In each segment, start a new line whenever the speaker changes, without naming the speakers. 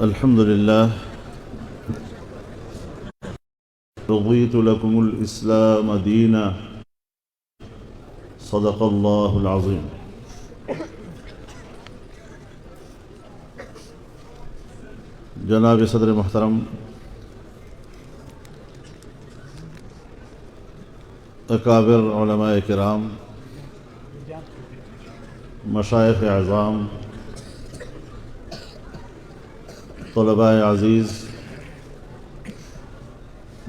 الحمد لله رضيت لكم الإسلام دينا صدق الله العظيم. جناب صدر محترم، اکابر علماء کرام، مشائخ اعظام، طلباء عزیز،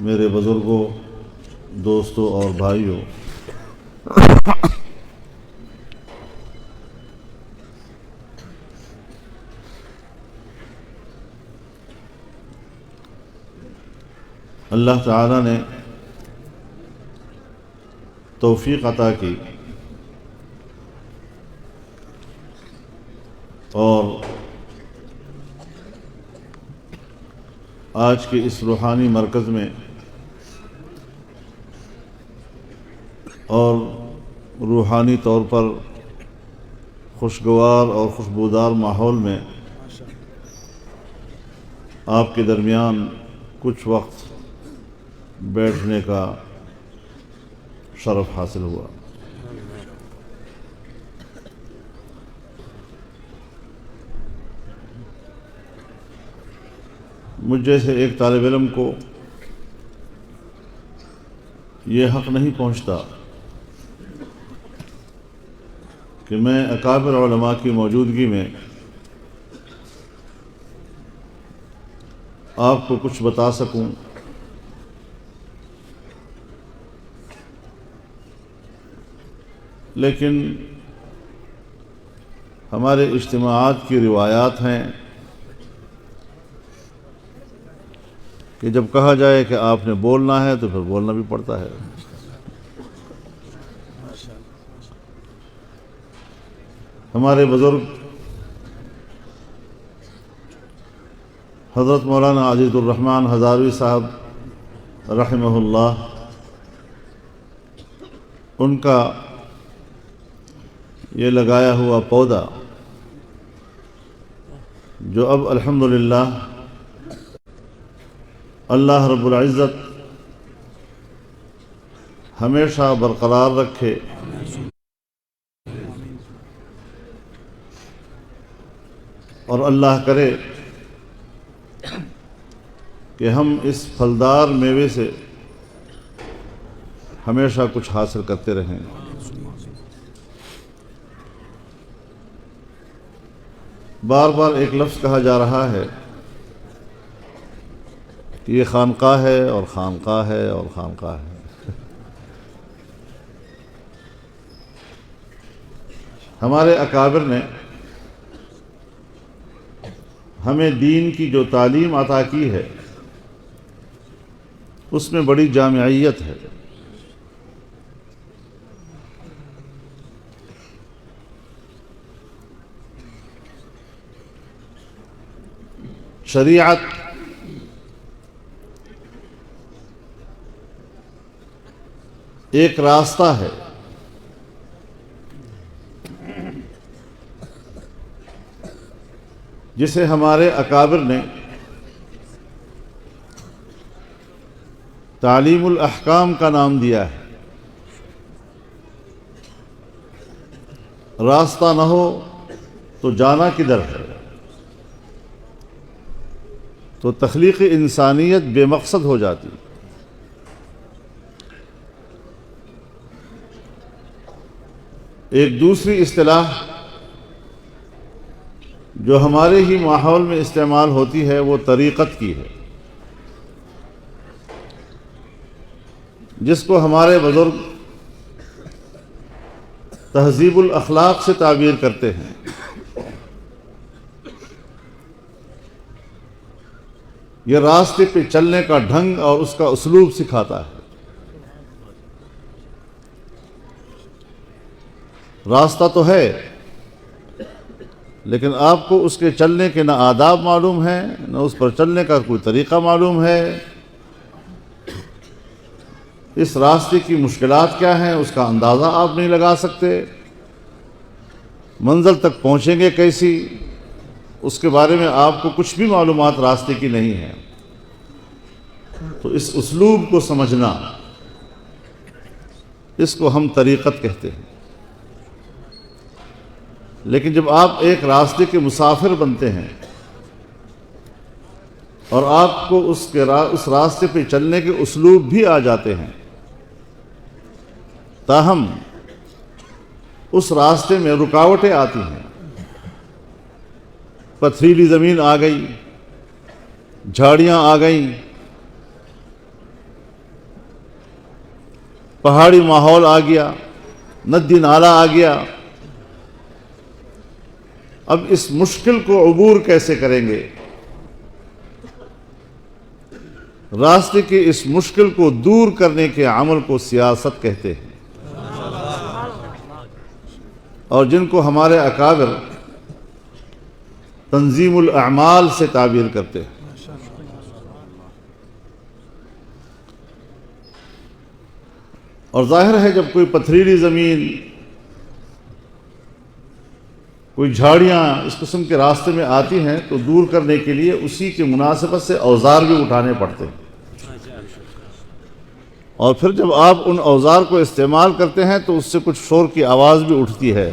میرے بزرگوں، دوستوں اور بھائیوں، اللہ تعالیٰ نے توفیق عطا کی اور آج کے اس روحانی مرکز میں اور روحانی طور پر خوشگوار اور خوشبودار ماحول میں آپ کے درمیان کچھ وقت بیٹھنے کا شرف حاصل ہوا۔ مجھ جیسے ایک طالب علم کو یہ حق نہیں پہنچتا کہ میں اکابر علماء کی موجودگی میں آپ کو کچھ بتا سکوں، لیکن ہمارے اجتماعات کی روایات ہیں کہ جب کہا جائے کہ آپ نے بولنا ہے تو پھر بولنا بھی پڑتا ہے۔ ہمارے بزرگ حضرت مولانا عزیز الرحمن ہزاروی صاحب رحمہ اللہ، ان کا یہ لگایا ہوا پودا جو اب الحمدللہ اللہ رب العزت ہمیشہ برقرار رکھے، اور اللہ کرے کہ ہم اس پھلدار میوے سے ہمیشہ کچھ حاصل کرتے رہیں۔ بار بار ایک لفظ کہا جا رہا ہے کہ یہ خانقاہ ہے اور خانقاہ ہے اور خانقاہ ہے۔ ہمارے اکابر نے ہمیں دین کی جو تعلیم عطا کی ہے اس میں بڑی جامعیت ہے۔ شریعت ایک راستہ ہے جسے ہمارے اکابر نے تعلیم الاحکام کا نام دیا ہے۔ راستہ نہ ہو تو جانا کدھر ہے؟ تو تخلیق انسانیت بے مقصد ہو جاتی۔ ایک دوسری اصطلاح جو ہمارے ہی ماحول میں استعمال ہوتی ہے وہ طریقت کی ہے، جس کو ہمارے بزرگ تہذیب الاخلاق سے تعبیر کرتے ہیں۔ یہ راستے پہ چلنے کا ڈھنگ اور اس کا اسلوب سکھاتا ہے۔ راستہ تو ہے لیکن آپ کو اس کے چلنے کے نہ آداب معلوم ہیں، نہ اس پر چلنے کا کوئی طریقہ معلوم ہے۔ اس راستے کی مشکلات کیا ہیں اس کا اندازہ آپ نہیں لگا سکتے، منزل تک پہنچیں گے کیسی اس کے بارے میں آپ کو کچھ بھی معلومات راستے کی نہیں ہے، تو اس اسلوب کو سمجھنا، اس کو ہم طریقت کہتے ہیں۔ لیکن جب آپ ایک راستے کے مسافر بنتے ہیں اور آپ کو اس راستے پہ چلنے کے اسلوب بھی آ جاتے ہیں، تاہم اس راستے میں رکاوٹیں آتی ہیں، پتھریلی زمین آ گئی، جھاڑیاں آ گئیں، پہاڑی ماحول آ گیا، ندی نالا آ گیا، اب اس مشکل کو عبور کیسے کریں گے؟ راستے کے اس مشکل کو دور کرنے کے عمل کو سیاست کہتے ہیں، اور جن کو ہمارے اکابر تنظیم الاعمال سے تعبیر کرتے ہیں۔ اور ظاہر ہے جب کوئی پتھریلی زمین، کوئی جھاڑیاں اس قسم کے راستے میں آتی ہیں تو دور کرنے کے لیے اسی کی مناسبت سے اوزار بھی اٹھانے پڑتے ہیں، اور پھر جب آپ ان اوزار کو استعمال کرتے ہیں تو اس سے کچھ شور کی آواز بھی اٹھتی ہے،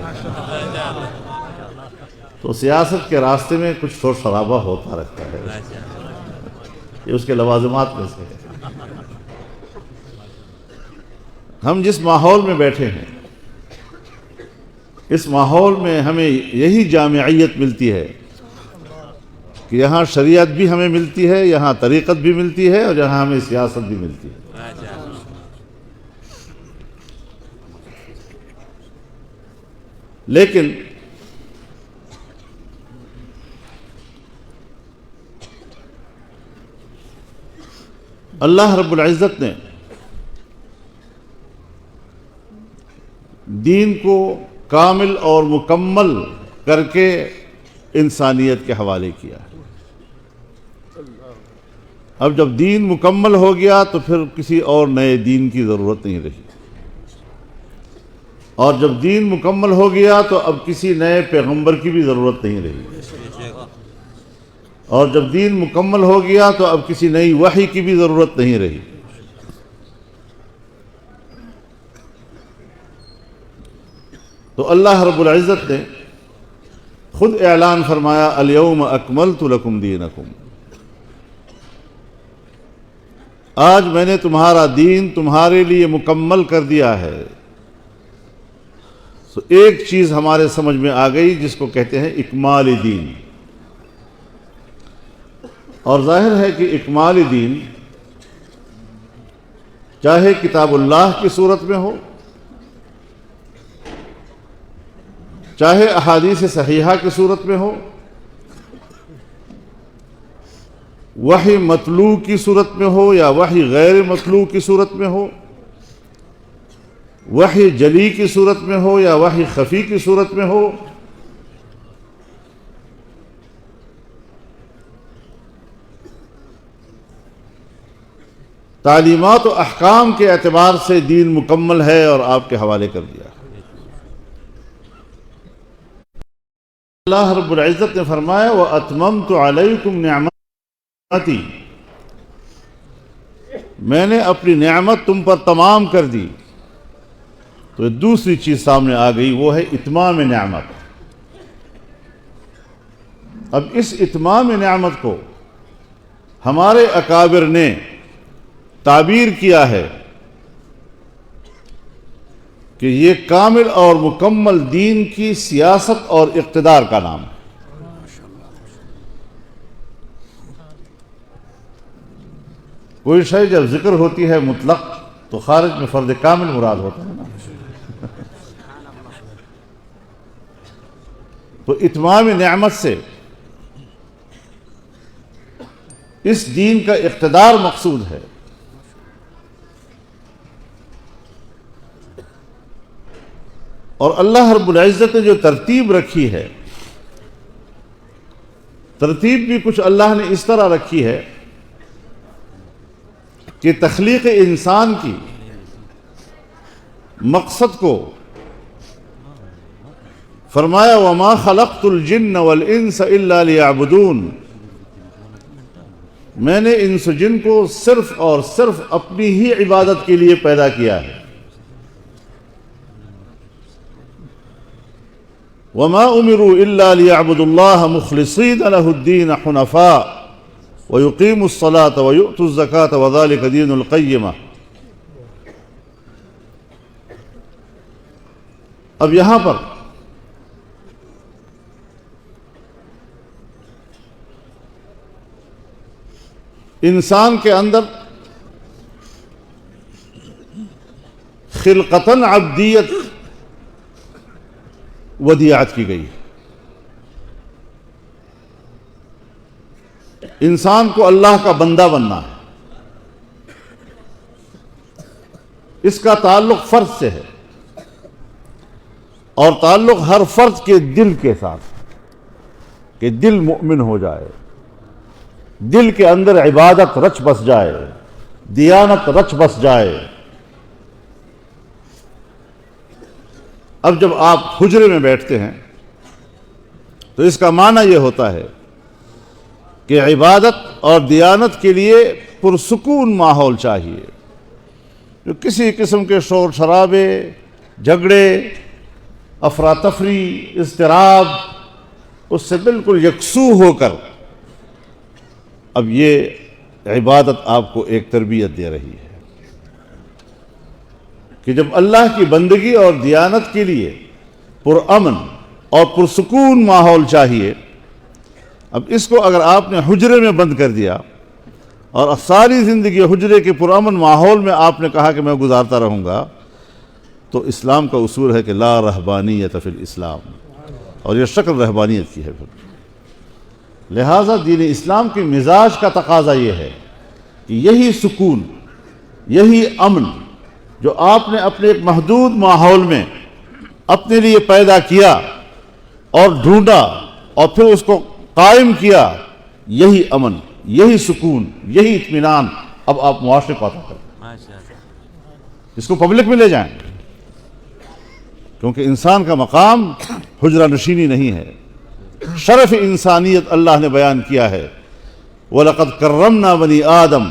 تو سیاست کے راستے میں کچھ شور شرابہ ہوتا رہتا ہے، یہ اس کے لوازمات میں سے ہے۔ ہم جس ماحول میں بیٹھے ہیں، اس ماحول میں ہمیں یہی جامعیت ملتی ہے کہ یہاں شریعت بھی ہمیں ملتی ہے، یہاں طریقت بھی ملتی ہے، اور یہاں ہمیں سیاست بھی ملتی ہے۔ لیکن اللہ رب العزت نے دین کو کامل اور مکمل کر کے انسانیت کے حوالے کیا ہے۔ اب جب دین مکمل ہو گیا تو پھر کسی اور نئے دین کی ضرورت نہیں رہی، اور جب دین مکمل ہو گیا تو اب کسی نئے پیغمبر کی بھی ضرورت نہیں رہی، اور جب دین مکمل ہو گیا تو اب کسی نئی وحی کی بھی ضرورت نہیں رہی۔ تو اللہ رب العزت نے خود اعلان فرمایا، الیوم اکملت لکم دینکم، آج میں نے تمہارا دین تمہارے لیے مکمل کر دیا ہے۔ تو ایک چیز ہمارے سمجھ میں آ گئی جس کو کہتے ہیں اکمال دین، اور ظاہر ہے کہ اکمال دین چاہے کتاب اللہ کی صورت میں ہو، چاہے احادیث صحیحہ کی صورت میں ہو، وحی مطلوع کی صورت میں ہو یا وحی غیر مطلوع کی صورت میں ہو، وحی جلی کی صورت میں ہو یا وحی خفی کی صورت میں ہو، تعلیمات و احکام کے اعتبار سے دین مکمل ہے اور آپ کے حوالے کر دیا۔ اللہ رب العزت نے فرمایا وَأَتْمَمْتُ عَلَيْكُمْ نِعْمَتِي، میں نے اپنی نعمت تم پر تمام کر دی۔ تو دوسری چیز سامنے آ گئی، وہ ہے اتمام نعمت۔ اب اس اتمام نعمت کو ہمارے اکابر نے تعبیر کیا ہے کہ یہ کامل اور مکمل دین کی سیاست اور اقتدار کا نام ہے۔ کوئی شے جب ذکر ہوتی ہے مطلق تو خارج میں فرد کامل مراد ہوتا ہے نا۔ تو اتمام نعمت سے اس دین کا اقتدار مقصود ہے۔ اور اللہ رب العزت نے جو ترتیب رکھی ہے، ترتیب بھی کچھ اللہ نے اس طرح رکھی ہے کہ تخلیق انسان کی مقصد کو فرمایا وما خلقت الجن والانس الا لیعبدون، میں نے انس و جن کو صرف اور صرف اپنی ہی عبادت کے لیے پیدا کیا ہے۔ وما امروا الا لیعبدوا اللہ مخلصین لہ الدین حنفاء ویقیموا الصلاۃ ویؤتوا الزکاۃ وذلک دین القیمہ۔ اب یہاں پر انسان کے اندر خلقتاً عبدیت ودیعت کی گئی ہے۔ انسان کو اللہ کا بندہ بننا ہے، اس کا تعلق فرد سے ہے، اور تعلق ہر فرد کے دل کے ساتھ، کہ دل مومن ہو جائے، دل کے اندر عبادت رچ بس جائے، دیانت رچ بس جائے۔ اب جب آپ حجرے میں بیٹھتے ہیں تو اس کا معنی یہ ہوتا ہے کہ عبادت اور دیانت کے لیے پرسکون ماحول چاہیے، جو کسی قسم کے شور شرابے، جھگڑے، افراتفری، اضطراب، اس سے بالکل یکسو ہو کر اب یہ عبادت آپ کو ایک تربیت دے رہی ہے کہ جب اللہ کی بندگی اور دیانت کے لیے پرامن اور پرسکون ماحول چاہیے، اب اس کو اگر آپ نے حجرے میں بند کر دیا اور ساری زندگی حجرے کے پرامن ماحول میں آپ نے کہا کہ میں گزارتا رہوں گا، تو اسلام کا اصول ہے کہ لا رہبانیت فی الاسلام، اور یہ شکل رہبانیت کی ہے۔ پھر لہٰذا دین اسلام کی مزاج کا تقاضا یہ ہے کہ یہی سکون، یہی امن جو آپ نے اپنے ایک محدود ماحول میں اپنے لیے پیدا کیا اور ڈھونڈا اور پھر اس کو قائم کیا، یہی امن، یہی سکون، یہی اطمینان اب آپ معاشرے کو عطا کریں، اس کو پبلک میں لے جائیں، کیونکہ انسان کا مقام حجرہ نشینی نہیں ہے۔ شرف انسانیت اللہ نے بیان کیا ہے، وَلَقَدْ كَرَّمْنَا بَنِي آدَمَ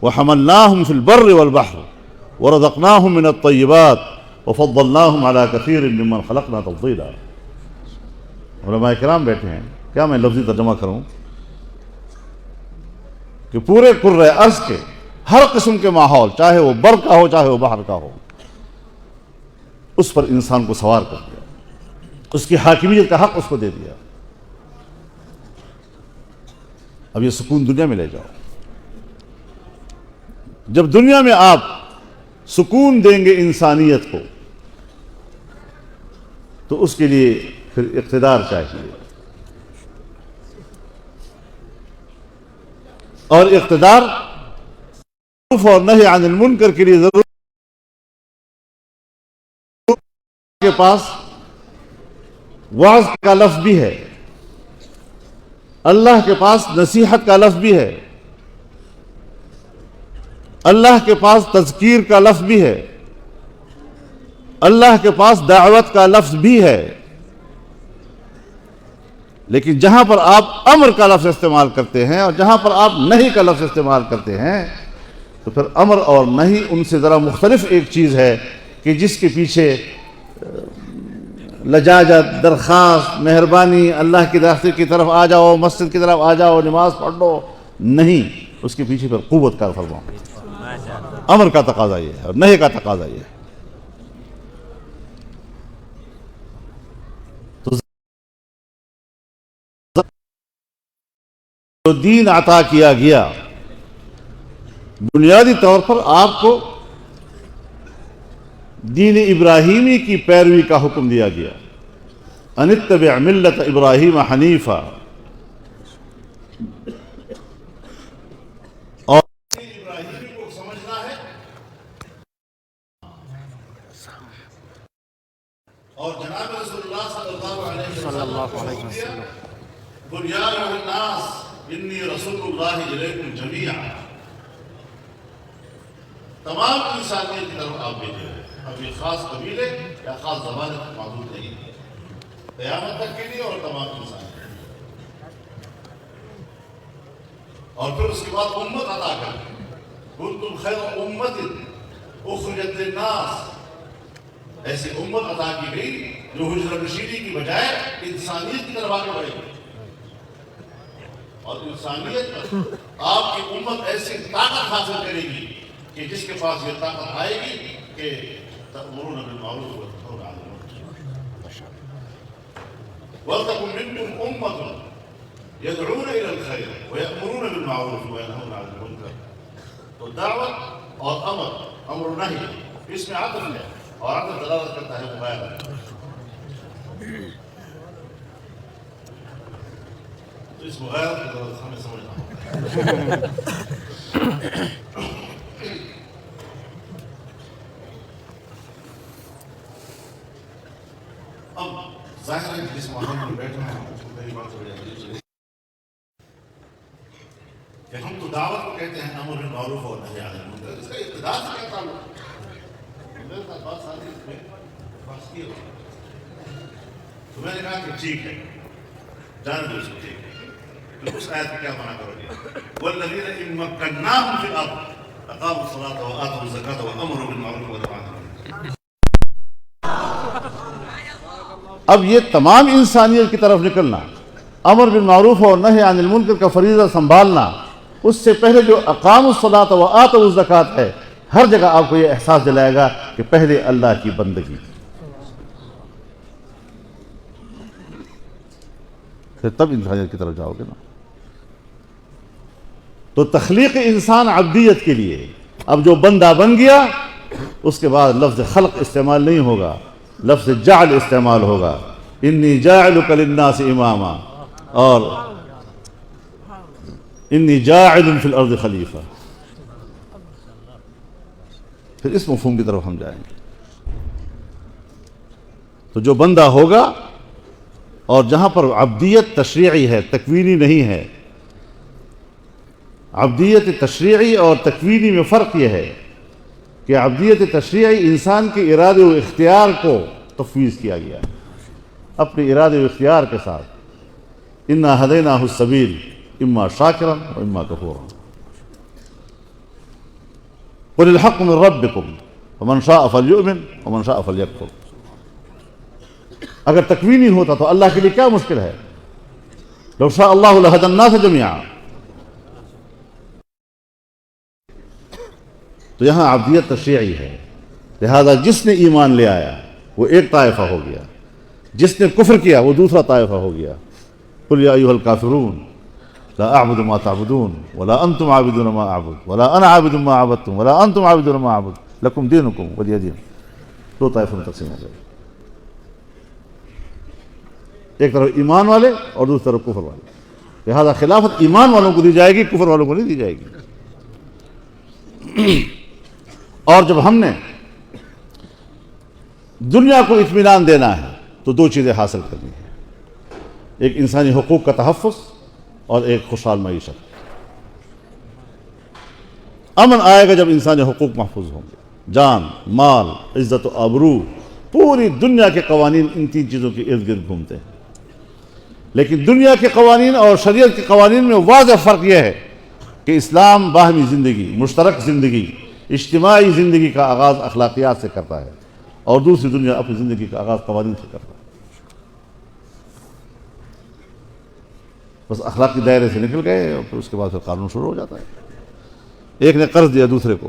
وَحَمَلْنَاهُمْ فِي الْبَرِّ وَالْبَحْرِ وَرَزَقْنَاهُمْ مِنَ الطَّيِّبَاتِ وَفَضَّلْنَاهُمْ عَلَى كَثِيرٍ مِّمَّنْ خَلَقْنَا تَفْضِيلًا۔ علماء کرام بیٹھے ہیں، کیا میں لفظی ترجمہ کروں کہ پورے کرۂ ارض کے ہر قسم کے ماحول، چاہے وہ بر کا ہو چاہے وہ باہر کا ہو، اس پر انسان کو سوار کر دیا، اس کی حاکمیت کا حق اس کو دے دیا۔ اب یہ سکون دنیا میں لے جاؤ۔ جب دنیا میں آپ سکون دیں گے انسانیت کو، تو اس کے لیے پھر اقتدار چاہیے، اور اقتدار معروف اور نہی عن المنکر کے لیے ضرور کے پاس وعظ کا لفظ بھی ہے، اللہ کے پاس نصیحت کا لفظ بھی ہے، اللہ کے پاس تذکیر کا لفظ بھی ہے، اللہ کے پاس دعوت کا لفظ بھی ہے، لیکن جہاں پر آپ امر کا لفظ استعمال کرتے ہیں اور جہاں پر آپ نہی کا لفظ استعمال کرتے ہیں، تو پھر امر اور نہی ان سے ذرا مختلف ایک چیز ہے کہ جس کے پیچھے لجاجت، درخواست، مہربانی، اللہ کی راستے کی طرف آ جاؤ، مسجد کی طرف آ جاؤ، نماز پڑھ لو، نہیں، اس کے پیچھے پھر قوت کا فرما۔ امر کا تقاضا یہ ہے اور نہی کا تقاضا یہ ہے۔ تو دین عطا کیا گیا، بنیادی طور پر آپ کو دین ابراہیمی کی پیروی کا حکم دیا گیا، ان اتبع ملت ابراہیم حنیفا، اور ابراہیمی کو سمجھنا ہے اور جناب رسول اللہ صلی اللہ علیہ وسلم قل یا ایھا الناس انی رسول اللہ الیکم جمیعا، تمام انسانیت کی طرف آپ بھیجے ہیں، اب یہ خاص قبیلے یا خاص زمانے تک محدود نہیں ہے۔ قیامت تک کے لیے اور تمام انسان، اور پھر اس کے بعد امت عطا کر، کنتم خیر امت اخرجت للناس، ایسی امت عطا کی گئی جو حجرہ نشینی کی بجائے انسانیت کی طرف آگے بڑھے گی، اور انسانیت پر آپ کی امت ایسی طاقت حاصل کرے گی کہ جس کے پاس یہ طاقت آئے گی کہ تأمرون بالمعروف وتنهون عن المنکر وَلْتَكُن مِّنكُمْ أُمَّةٌ يَدْعُونَ إِلَى الْخَيْرِ وَيَأْمُرُونَ بِالْمَعْرُوفِ وَيَنْهَوْنَ عَنِ الْمُنكَرِ۔ تو دعوت اور امر نہی، اس میں عطف ہے، اور عطف دلالت کرتا ہے مغایرہ۔ تو اس مغایرت کی دلالت ہمیں سمجھنا ہوگا۔ اب ظاہر ہے جس ماحول میں بیٹھنا ہے میری بات ہو جاتی ہے کہ ہم تو دعوت کو کہتے ہیں امر بالمعروف اور نہی عن المنکر، اس کا ابتدا سے کیا تعلق ہے؟ میرے ساتھ بات ساری اس میں بات کی ہوئی تو میں نے کہا کہ ٹھیک ہے، جان دو اس کو، ٹھیک ہے، تو اس آیت کو کیا معنی کرو گے؟ والذین ان مکناہم فی الارض اقاموا الصلاۃ وآتوا الزکاۃ وامروا بالمعروف ونہوا عن المنکر۔ اب یہ تمام انسانیت کی طرف نکلنا، امر بالمعروف اور نہی عن المنکر کا فریضہ سنبھالنا، اس سے پہلے جو اقاموا الصلاۃ وآتوا الزکاۃ ہے، ہر جگہ آپ کو یہ احساس دلائے گا کہ پہلے اللہ کی بندگی، پھر تب انسانیت کی طرف جاؤ گے نا۔ تو تخلیق انسان عبدیت کے لیے، اب جو بندہ بن گیا اس کے بعد لفظ خلق استعمال نہیں ہوگا، لفظ جعل استعمال ہوگا، انی جاعلک للناس اماما اور انی جاعل فی الارض خلیفہ، پھر اس مفہوم کی طرف ہم جائیں گے۔ تو جو بندہ ہوگا، اور جہاں پر عبدیت تشریعی ہے، تکوینی نہیں ہے، عبدیت تشریعی اور تکوینی میں فرق یہ ہے کہ عبدیت تشریعی انسان کے ارادے و اختیار کو تفویض کیا گیا ہے، اپنے ارادے و اختیار کے ساتھ، انا ہدیناہ السبیل اما شاکرا و اما کفورا قل الحق من ربکم فمن شاء فلیؤمن ومن شاء فلیکفر۔ اگر تکوینی ہوتا تو اللہ کے لیے کیا مشکل ہے، لو شاء اللہ لہدی الناس جميعا۔ تو یہاں عبدیت تشریعی ہے، لہذا جس نے ایمان لے آیا وہ ایک طائفہ ہو گیا، جس نے کفر کیا وہ دوسرا طائفہ ہو گیا۔ قل یا ایھا الکافرون لا اعبد ما تعبدون ولا انتم عابدون ما اعبد ولا انا عابد ما عبدتم ولا انتم عابدون ما اعبد لکم دینکم ولی دین۔ دو طائفوں میں تقسیم ہو گئے، ایک طرف ایمان والے اور دوسری طرف کفر والے، لہذا خلافت ایمان والوں کو دی جائے گی، کفر والوں کو نہیں دی جائے گی۔ اور جب ہم نے دنیا کو اطمینان دینا ہے تو دو چیزیں حاصل کرنی ہیں، ایک انسانی حقوق کا تحفظ اور ایک خوشحال معیشت۔ امن آئے گا جب انسانی حقوق محفوظ ہوں گے، جان، مال، عزت و آبرو، پوری دنیا کے قوانین ان تین چیزوں کے ارد گرد گھومتے ہیں۔ لیکن دنیا کے قوانین اور شریعت کے قوانین میں واضح فرق یہ ہے کہ اسلام باہمی زندگی، مشترک زندگی، اجتماعی زندگی کا آغاز اخلاقیات سے کرتا ہے، اور دوسری دنیا اپنی زندگی کا آغاز قوانین سے کرتا ہے۔ بس اخلاقی دائرے سے نکل گئے اور پھر اس کے بعد پھر قانون شروع ہو جاتا ہے۔ ایک نے قرض دیا دوسرے کو،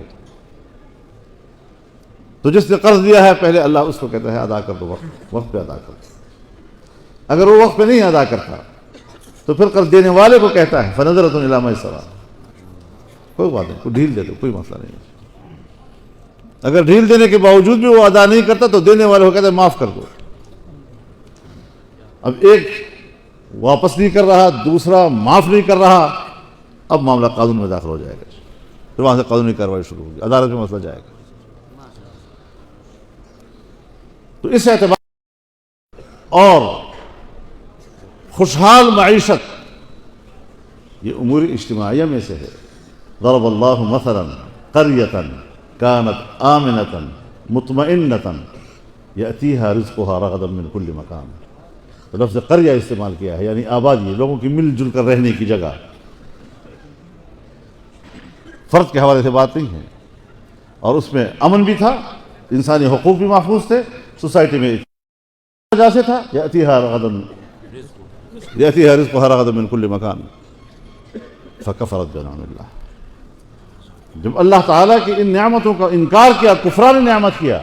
تو جس نے قرض دیا ہے پہلے اللہ اس کو کہتا ہے ادا کر دو، وقت پہ ادا کر دو۔ اگر وہ وقت پہ نہیں ادا کرتا تو پھر قرض دینے والے کو کہتا ہے فنظرۃ الی میسرہ، کوئی بات نہیں، کوئی ڈھیل دے دو، کوئی مسئلہ نہیں۔ اگر ڈھیل دینے کے باوجود بھی وہ ادا نہیں کرتا تو دینے والے کو کہتا ہے معاف کر دو۔ اب ایک واپس نہیں کر رہا، دوسرا معاف نہیں کر رہا، اب معاملہ قانون میں داخل ہو جائے گا، پھر وہاں سے قانونی کارروائی شروع ہوگی، عدالت میں مسئلہ جائے گا۔ تو اس اعتبار اور خوشحال معیشت یہ امور اجتماعیہ میں سے ہے۔ ضرب اللہ مثلا قریۃ کانت آمنۃ مطمئنۃ یأتیہا رزقها رغدا من کل مکان۔ تو لفظ قریہ استعمال کیا ہے، یعنی آبادی، لوگوں کی مل جل کر رہنے کی جگہ. فرد کے حوالے سے بات نہیں ہے. اور اس میں امن بھی تھا، انسانی حقوق بھی محفوظ تھے، سوسائٹی میں وجہ سے تھا یأتیہا رزقہا رغدا من کل مکان فکفرت بانعم اللہ. جب اللہ تعالیٰ کی ان نعمتوں کا انکار کیا، کفران نعمت کیا،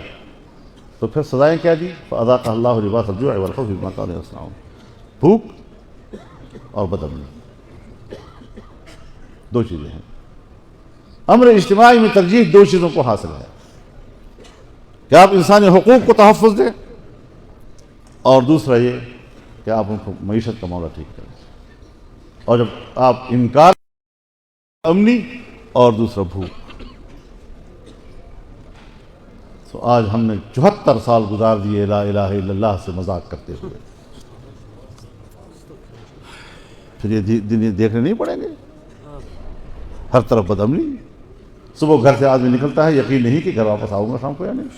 تو پھر سزائیں کیا دی؟ فأذاقها اللہ لباس الجوع والخوف بما كانوا يصنعون. بھوک اور بدامنی، دو چیزیں ہیں. امر اجتماعی میں ترجیح دو چیزوں کو حاصل ہے کہ آپ انسانی حقوق کو تحفظ دیں، اور دوسرا یہ کہ آپ ان کو معیشت کا معاملہ ٹھیک کریں. اور جب آپ انکار، امنی اور دوسرا بھوک. تو آج ہم نے 74 سال گزار دیے لا الہ الا اللہ سے مذاق کرتے ہوئے. پھر یہ دن دیکھنے نہیں پڑیں گے؟ ہر طرف بدامنی. صبح گھر سے آدمی نکلتا ہے، یقین نہیں کہ گھر واپس آؤں گا شام کو یا نہیں.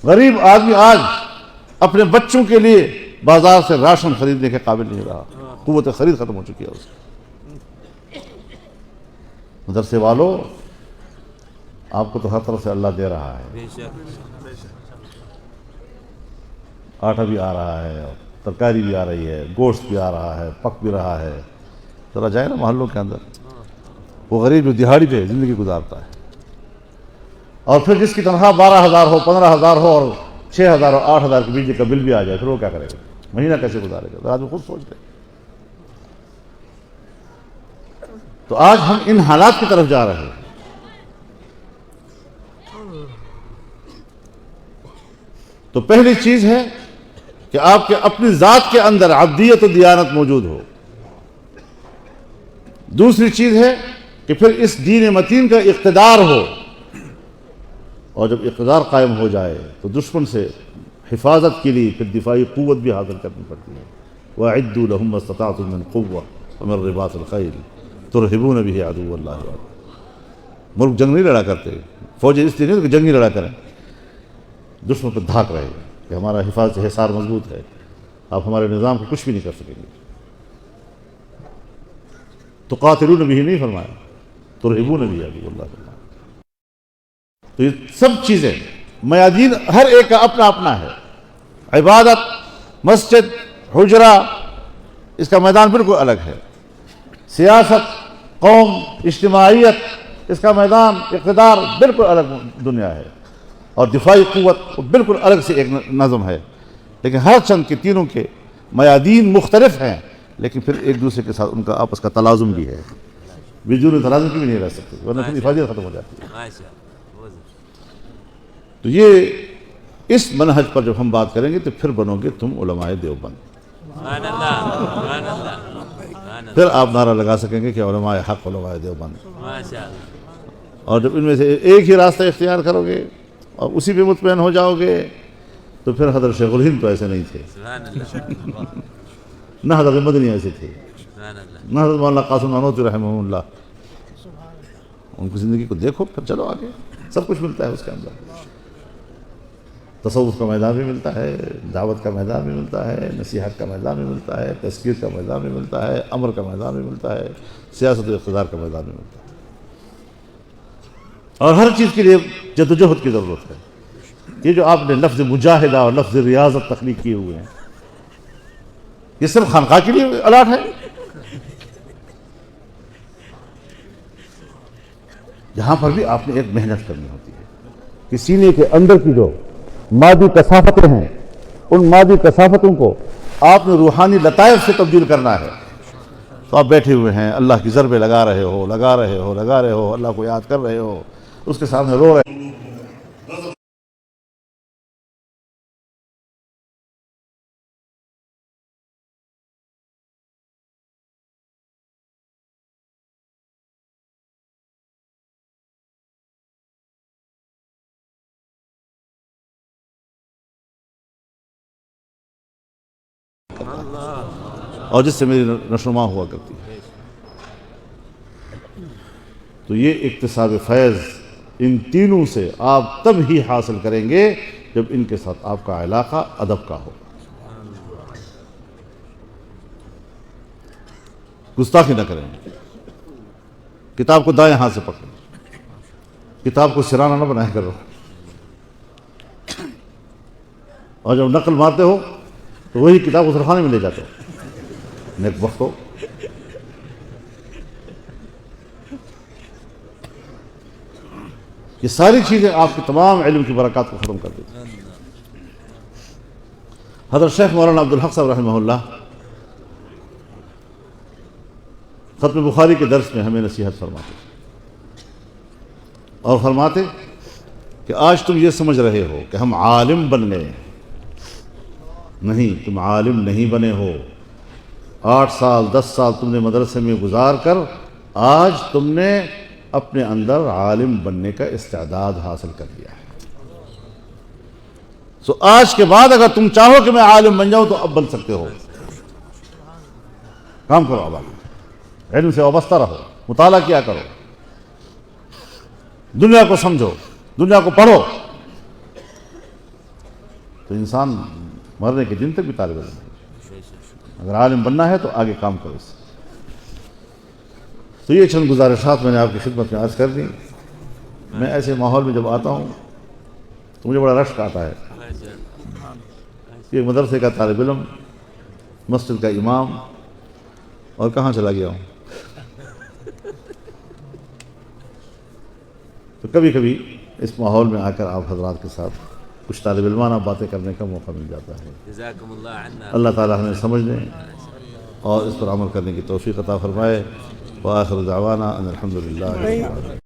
غریب آدمی آج اپنے بچوں کے لیے بازار سے راشن خریدنے کے قابل نہیں رہا، قوت خرید ختم ہو چکی ہے اس کی. مدرسے والوں، آپ کو تو ہر طرف سے اللہ دے رہا ہے. آٹا بھی آ رہا ہے، ترکاری بھی آ رہی ہے، گوشت بھی آ رہا ہے، پک بھی رہا ہے. ذرا جائے نا محلوں کے اندر. وہ غریب جو دہاڑی پہ زندگی گزارتا ہے، اور پھر جس کی تنخواہ 12,000 ہو، 15,000 ہو، اور 6,000 اور 8,000 کے بجلی کا بل بھی آ جائے، پھر وہ کیا کرے گا؟ مہینہ کیسے گزارے گا؟ آدمی خود سوچتے. تو آج ہم ان حالات کی طرف جا رہے ہیں. تو پہلی چیز ہے کہ آپ کے اپنی ذات کے اندر عبدیت و دیانت موجود ہو. دوسری چیز ہے کہ پھر اس دین متین کا اقتدار ہو، اور جب اقتدار قائم ہو جائے تو دشمن سے حفاظت کے لیے پھر دفاعی قوت بھی حاصل کرنی پڑتی ہے. وَأَعِدُّوا لَهُمْ مَا اسْتَطَعْتُم مِّن قُوَّةٍ وَمِن رِّبَاطِ الْخَيْلِ تُرْهِبُونَ بِهِ عَدُوَّ اللَّهِ. ملک جنگ نہیں لڑا کرتے، فوجیں اس لیے نہیں کہ جنگ نہیں لڑا کریں، دشمن پہ دھاک رہے کہ ہمارا حفاظت حصار مضبوط ہے، آپ ہمارے نظام کو کچھ بھی نہیں کر سکیں گے. تُقَاتِلُونَ بِهِ نہیں فرمایا، تُرْهِبُونَ بِهِ عَدُوَّ اللَّهِ. تو یہ سب چیزیں، میادین ہر ایک کا اپنا اپنا ہے. عبادت، مسجد، حجرہ، اس کا میدان بالکل الگ ہے. سیاست، قوم، اجتماعیت، اس کا میدان، اقتدار بالکل الگ دنیا ہے. اور دفاعی قوت بالکل الگ سے ایک نظم ہے. لیکن ہر چند کے تینوں کے میادین مختلف ہیں، لیکن پھر ایک دوسرے کے ساتھ ان کا آپس کا تلازم بھی ہے. بدون تلازم کی بھی نہیں رہ سکتے، ورنہ پھر افادیت ختم ہو جاتی ہے. تو یہ اس منہج پر جب ہم بات کریں گے تو پھر بنو گے تم علماء دیوبند. پھر آپ نعرہ لگا سکیں گے کہ علماء حق، علماء دیوبند. اور جب ان میں سے ایک ہی راستہ اختیار کرو گے اور اسی پہ مطمئن ہو جاؤ گے تو پھر حضرت شیخ الہند تو ایسے نہیں تھے، نہ حضرت مدنی ایسے تھے، نہ حضرت مولانا قاسم نانوتوی رحمہ اللہ. ان کی زندگی کو دیکھو، پھر چلو آگے. سب کچھ ملتا ہے اس کے اندر. تصوف کا میدان بھی ملتا ہے، دعوت کا میدان بھی ملتا ہے، نصیحت کا میدان بھی ملتا ہے، تذکیر کا میدان بھی ملتا ہے، امر کا میدان بھی ملتا ہے، سیاست و اقتدار کا میدان بھی ملتا ہے. اور ہر چیز کے لیے جدوجہد کی ضرورت ہے. یہ جو آپ نے لفظ مجاہدہ اور لفظ ریاضت تخلیق کیے ہوئے ہیں، یہ صرف خانقاہ کے لیے الاٹ ہے. یہاں پر بھی آپ نے ایک محنت کرنی ہوتی ہے کہ سینے کے اندر کی جو مادی کثافتیں ہیں، ان مادی کثافتوں کو آپ نے روحانی لطائف سے تبدیل کرنا ہے. تو آپ بیٹھے ہوئے ہیں، اللہ کی ضربیں لگا رہے ہو، اللہ کو یاد کر رہے ہو، اس کے سامنے رو رہے ہو. اور جس سے میری نشوما ہوا کرتی ہے. تو یہ اکتساب فیض ان تینوں سے آپ تب ہی حاصل کریں گے جب ان کے ساتھ آپ کا علاقہ ادب کا ہو. گستاخی نہ کریں، کتاب کو دائیں ہاتھ سے پکڑیں، کتاب کو سرانہ نہ بنایا کرو، اور جب نقل مارتے ہو تو وہی کتاب غسل خانے میں لے جاتے ہو. نیک وقت ہو. یہ ساری چیزیں آپ کے تمام علم کی برکات کو ختم کر دیتی ہیں. حضرت شیخ مولانا عبدالحق صاحب رحمہ اللہ ختم بخاری کے درس میں ہمیں نصیحت فرماتے اور فرماتے کہ آج تم یہ سمجھ رہے ہو کہ ہم عالم بن گئے. نہیں، تم عالم نہیں بنے ہو. 8 سال 10 سال تم نے مدرسے میں گزار کر آج تم نے اپنے اندر عالم بننے کا استعداد حاصل کر لیا ہے. سو آج کے بعد اگر تم چاہو کہ میں عالم بن جاؤں تو اب بن سکتے ہو. کام کرو، اب علم سے وابستہ رہو، مطالعہ کیا کرو، دنیا کو سمجھو، دنیا کو پڑھو. تو انسان مرنے کے دن تک بھی طالب علم ہے. اگر عالم بننا ہے تو آگے کام کرو. اس سے تو یہ چند گزارشات میں نے آپ کی خدمت میں عرض کر دی. میں ایسے ماحول میں جب آتا ہوں تو مجھے بڑا رشک آتا ہے کہ مدرسے کا طالب علم، مسجد کا امام، اور کہاں چلا گیا ہوں. تو کبھی کبھی اس ماحول میں آ کر آپ حضرات کے ساتھ کچھ طالب علمانہ باتیں کرنے کا موقع مل جاتا ہے. اللہ تعالیٰ ہمیں سمجھنے اور اس پر عمل کرنے کی توفیق عطا فرمائے. وآخر دعوانا ان الحمد للہ.